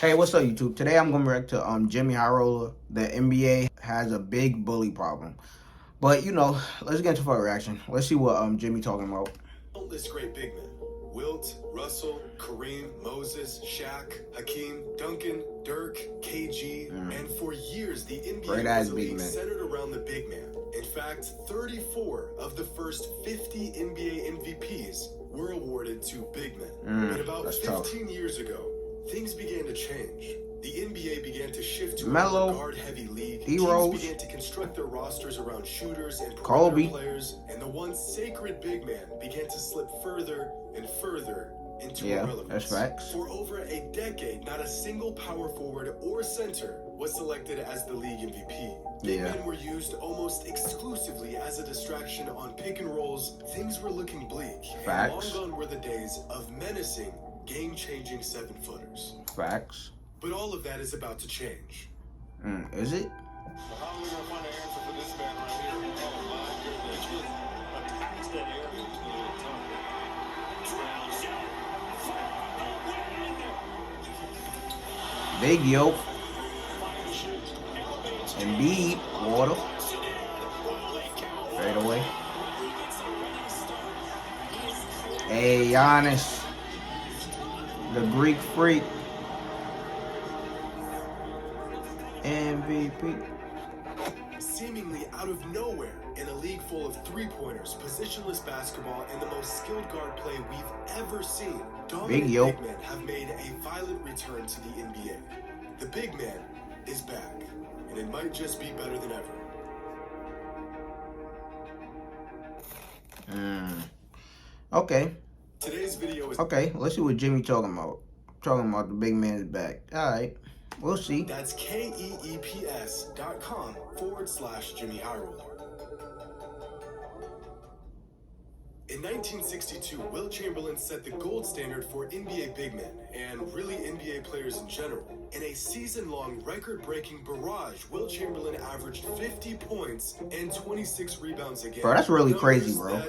Hey, what's up, YouTube? Today I'm going to react to JxmyHighroller. The NBA has a big bully problem. But, you know, let's get into our reaction. Let's see what Jxmy talking about. Countless great big men. Wilt, Russell, Kareem, Moses, Shaq, Hakeem, Duncan, Dirk, KG, and for years the NBA was a league centered around the big man. In fact, 34 of the first 50 NBA MVPs were awarded to big men. But about 15 years ago, things began to change. The NBA began to shift to a guard-heavy league. Teams began to construct their rosters around shooters and perimeter players, and the once sacred big man began to slip further and further into irrelevance. That's facts. For over a decade, not a single power forward or center was selected as the league MVP. Big men were used almost exclusively as a distraction on pick and rolls. Things were looking bleak. Facts. And long gone were the days of menacing, game-changing seven-footers. Facts. But all of that is about to change. Is it? So how are we going to find an answer for this man right here? Oh my goodness. Just attacks that area between the tongue. Big yoke. Embiid, water. Straight away. Hey, Giannis. The Greek freak. MVP. Seemingly out of nowhere, in a league full of three-pointers, positionless basketball, and the most skilled guard play we've ever seen, dominant big men have made a violent return to the NBA. The big man is back, and it might just be better than ever. Okay. Today's video is... Okay, let's see what Jxmy talking about. Talking about the big man is back. Alright. We'll see. That's KEEPS.com/JxmyHighroller. In 1962, Wilt Chamberlain set the gold standard for NBA big men, and really NBA players in general. In a season-long, record-breaking barrage, Wilt Chamberlain averaged 50 points and 26 rebounds a game. Bro, that's really crazy, bro.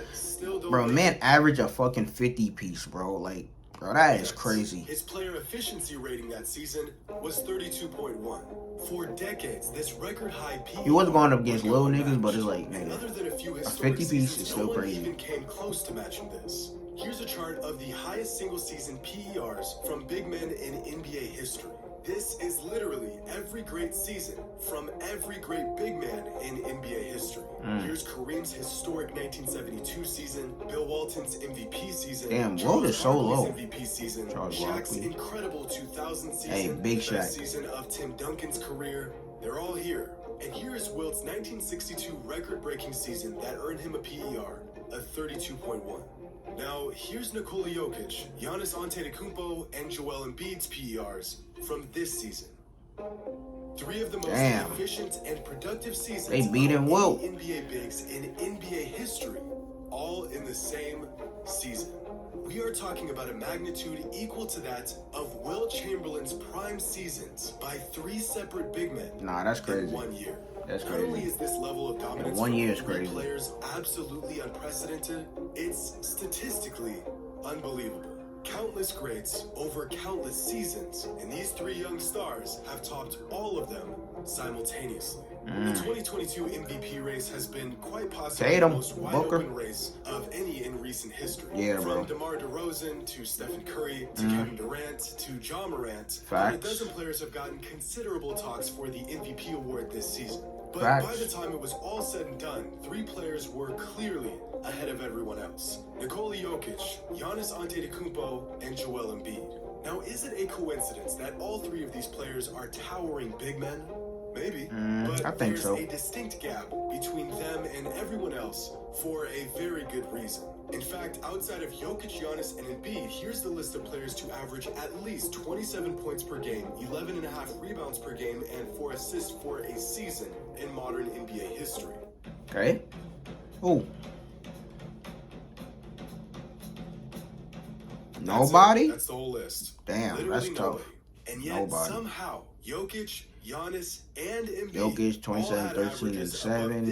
Bro, man average a fucking 50 piece, bro. Like, bro, that is crazy. His player efficiency rating that season was 32.1. For decades, this record high PER, he wasn't going up against little niggas, but it's like, man, other than a few a 50 piece is still crazy. No one even came close to matching this. Here's a chart of the highest single season PERs from big men in NBA history. This is literally every great season from every great big man in NBA history. Here's Kareem's historic 1972 season, Bill Walton's MVP season, damn, Wilt is so low. MVP season, Shaq's incredible 2000 season, hey, big the best season of Tim Duncan's career. They're all here. And here is Wilt's 1962 record-breaking season that earned him a PER of 32.1. Now, here's Nikola Jokic, Giannis Antetokounmpo, and Joel Embiid's PERs from this season. Three of the most efficient and productive seasons they beating Wilt. NBA bigs in NBA history, all in the same season. We are talking about a magnitude equal to that of Wilt Chamberlain's prime seasons by three separate big men. Nah, that's crazy. In 1 year. That's crazy. Not only is this level of dominance 1 year is crazy. Players absolutely unprecedented, it's statistically unbelievable. Countless greats over countless seasons, and these three young stars have topped all of them simultaneously. The 2022 MVP race has been quite possibly the most wide-open race of any in recent history. From DeMar DeRozan to Stephen Curry to Kevin Durant to Ja Morant, a dozen players have gotten considerable talks for the MVP award this season. But by the time it was all said and done, three players were clearly ahead of everyone else. Nikola Jokic, Giannis Antetokounmpo, and Joel Embiid. Now, is it a coincidence that all three of these players are towering big men? Maybe, but I think there's a distinct gap between them and everyone else for a very good reason. In fact, outside of Jokic, Giannis, and Embiid, here's the list of players to average at least 27 points per game, 11.5 rebounds per game, and 4 assists for a season in modern NBA history. Okay. Ooh. Nobody? That's the whole list. Damn, literally that's tough. And yet, somehow, Jokic, Giannis, and Embiid Jokic 27, 13, and 7.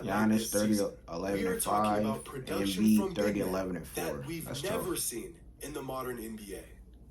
Giannis 30, 11, and 5. And Embiid 30, 11, and 4. That we've That's never tough. seen in the modern NBA.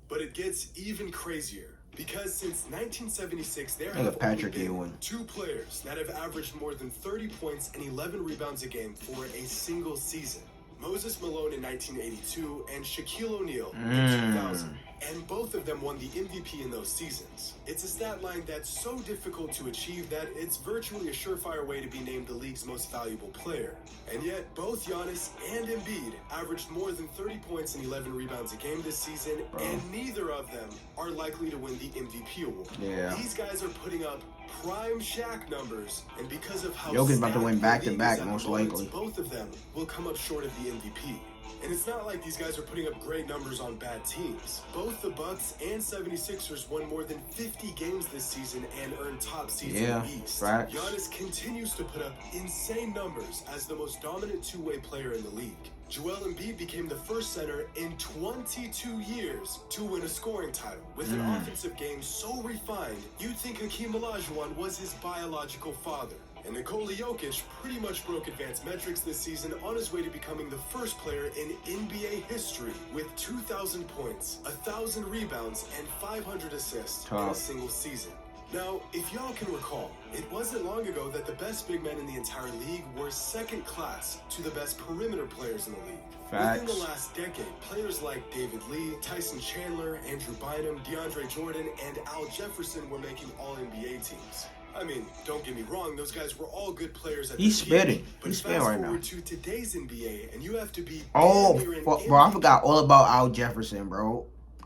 But it gets even crazier. Because since 1976, there Nigga have only Patrick been Ewing. 2 players that have averaged more than 30 points and 11 rebounds a game for a single season. Moses Malone in 1982 and Shaquille O'Neal in 2000. And both of them won the MVP in those seasons. It's a stat line that's so difficult to achieve that it's virtually a surefire way to be named the league's most valuable player. And yet, both Giannis and Embiid averaged more than 30 points and 11 rebounds a game this season, and neither of them are likely to win the MVP award. Yeah. These guys are putting up prime Shaq numbers, and because of how Jokic's about to win stacked the back-to-back, league is at the most moment, likely. both of them will come up short of the MVP. And it's not like these guys are putting up great numbers on bad teams. Both the Bucks and 76ers won more than 50 games this season and earned top seeds in the East. Facts. Giannis continues to put up insane numbers as the most dominant two-way player in the league. Joel Embiid became the first center in 22 years to win a scoring title. With an offensive game so refined, you'd think Hakeem Olajuwon was his biological father. And Nikola Jokic pretty much broke advanced metrics this season on his way to becoming the first player in NBA history with 2,000 points, 1,000 rebounds, and 500 assists in a single season. Now, if y'all can recall, it wasn't long ago that the best big men in the entire league were second class to the best perimeter players in the league. Facts. Within the last decade, players like David Lee, Tyson Chandler, Andrew Bynum, DeAndre Jordan, and Al Jefferson were making all-NBA teams. I mean, don't get me wrong, those guys were all good players at He's their peak, spitting. but He's spitting right now. fast forward to today's NBA, and you have to be Oh, damn near an bro, I MVP forgot all about Al Jefferson, bro.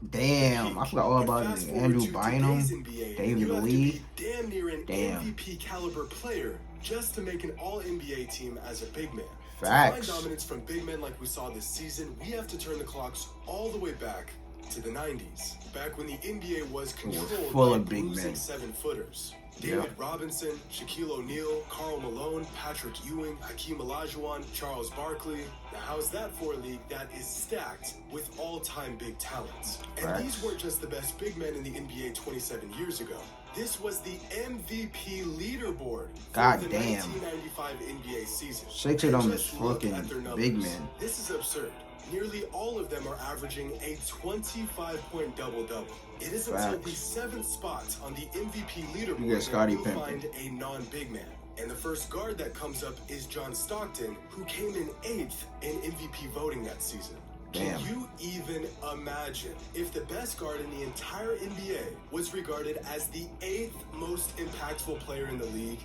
Damn, I forgot all But about fast it. forward Andrew to Bynum, today's NBA, David you have to Lee. be damn near an Damn. MVP caliber player just to make an all-NBA team as a big man. Facts. To find dominance from big men like we saw this season, we have to turn the clocks all the way back to the 90s, back when the NBA was controlled full by of big bruising men. 7-footers. David Robinson, Shaquille O'Neal, Karl Malone, Patrick Ewing, Hakeem Olajuwon, Charles Barkley. Now, how's that for a league that is stacked with all-time big talents? And these weren't just the best big men in the NBA 27 years ago. This was the MVP leaderboard for the 1995 NBA season. 6 of them is Just look fucking at their numbers. big men. This is absurd. Nearly all of them are averaging a 25-point double-double. It isn't until the 7th spot on the MVP leaderboard You get Scottie that you'll Pippen. find a non-big man. And the first guard that comes up is John Stockton, who came in 8th in MVP voting that season. Damn. Can you even imagine if the best guard in the entire NBA was regarded as the 8th most impactful player in the league?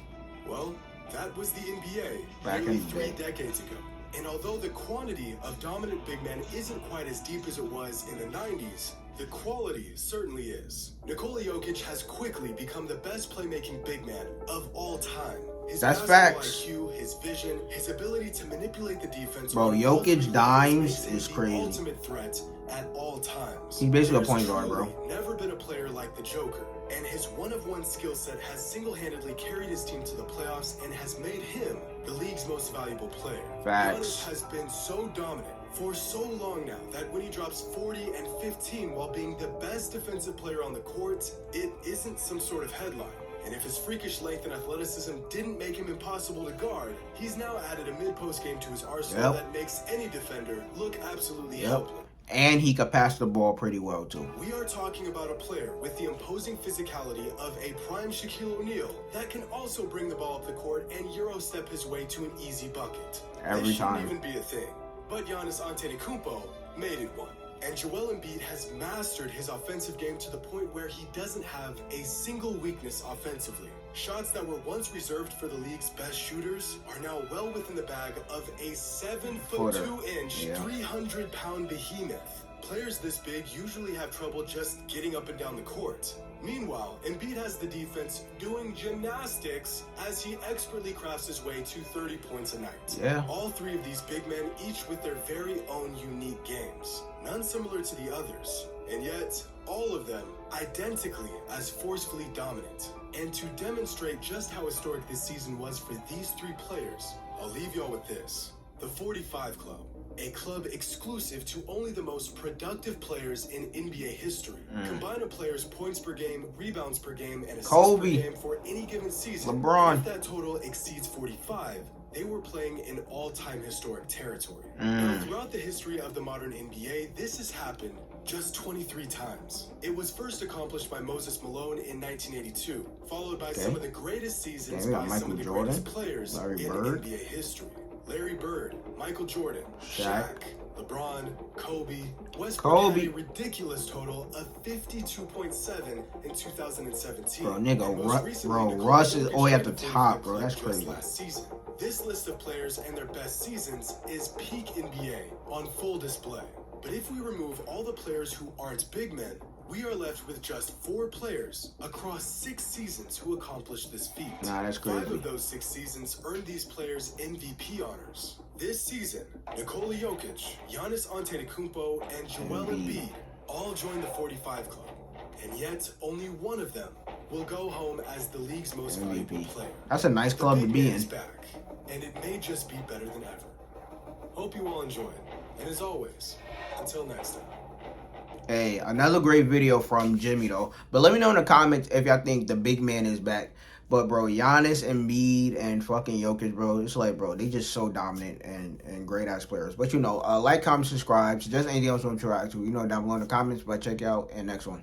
Well, that was the NBA Back nearly in the 3 day. decades ago. And although the quantity of dominant big men isn't quite as deep as it was in the 90s, the quality certainly is. Nikola Jokic has quickly become the best playmaking big man of all time. His That's basketball facts. IQ, his vision, his ability to manipulate the defense. Bro, on all Jokic 3 levels dimes makes him is the crazy. ultimate threat at all times. He's basically a There's point guard, truly bro. never been a player like the Joker, and his one-of-one skill set has single-handedly carried his team to the playoffs and has made him the league's most valuable player. Facts. Giannis has been so dominant for so long now that when he drops 40 and 15 while being the best defensive player on the court, it isn't some sort of headline. And if his freakish length and athleticism didn't make him impossible to guard, he's now added a mid-post game to his arsenal that makes any defender look absolutely helpless. And he could pass the ball pretty well, too. We are talking about a player with the imposing physicality of a prime Shaquille O'Neal that can also bring the ball up the court and Euro-step his way to an easy bucket. Every This shouldn't time. even be a thing. But Giannis Antetokounmpo made it one. And Joel Embiid has mastered his offensive game to the point where he doesn't have a single weakness offensively. Shots that were once reserved for the league's best shooters are now well within the bag of a 7'2" 300-pound behemoth. Players this big usually have trouble just getting up and down the court. Meanwhile, Embiid has the defense doing gymnastics as he expertly crafts his way to 30 points a night. Yeah. All 3 of these big men, each with their very own unique games. None similar to the others, and yet all of them identically as forcefully dominant. And to demonstrate just how historic this season was for these 3 players, I'll leave y'all with this. The 45 Club, a club exclusive to only the most productive players in NBA history. Combine a player's points per game, rebounds per game, and assists per game for any given season. LeBron. If that total exceeds 45, they were playing in all-time historic territory. Now, throughout the history of the modern NBA, this has happened just 23 times. It was first accomplished by Moses Malone in 1982, followed by some of the greatest seasons by some of the greatest players in NBA history. Larry Bird, Michael Jordan, Shaq, LeBron, Kobe. Westbrook had a ridiculous total of 52.7 in 2017. Bro, nigga, Russ is all at the top, bro. That's crazy. Last season. This list of players and their best seasons is peak NBA on full display. But if we remove all the players who aren't big men, we are left with just 4 players across 6 seasons who accomplished this feat. Nah, that's crazy. 5 of those 6 seasons earned these players MVP honors. This season, Nikola Jokic, Giannis Antetokounmpo, and Joel Embiid all joined the 45 club. And yet, only one of them will go home as the league's most valuable player. That's a nice club to be in. Is back, and it may just be better than ever. Hope you all enjoy it. And as always, until next time. Hey, another great video from Jxmy though. But let me know in the comments if y'all think the big man is back. But bro, Giannis, Embiid, and fucking Jokic, bro, it's like, bro, they just so dominant and great ass players. But you know, like, comment, subscribe. Suggest anything else you want to try to, you know, down below in the comments. But check you out in the next one.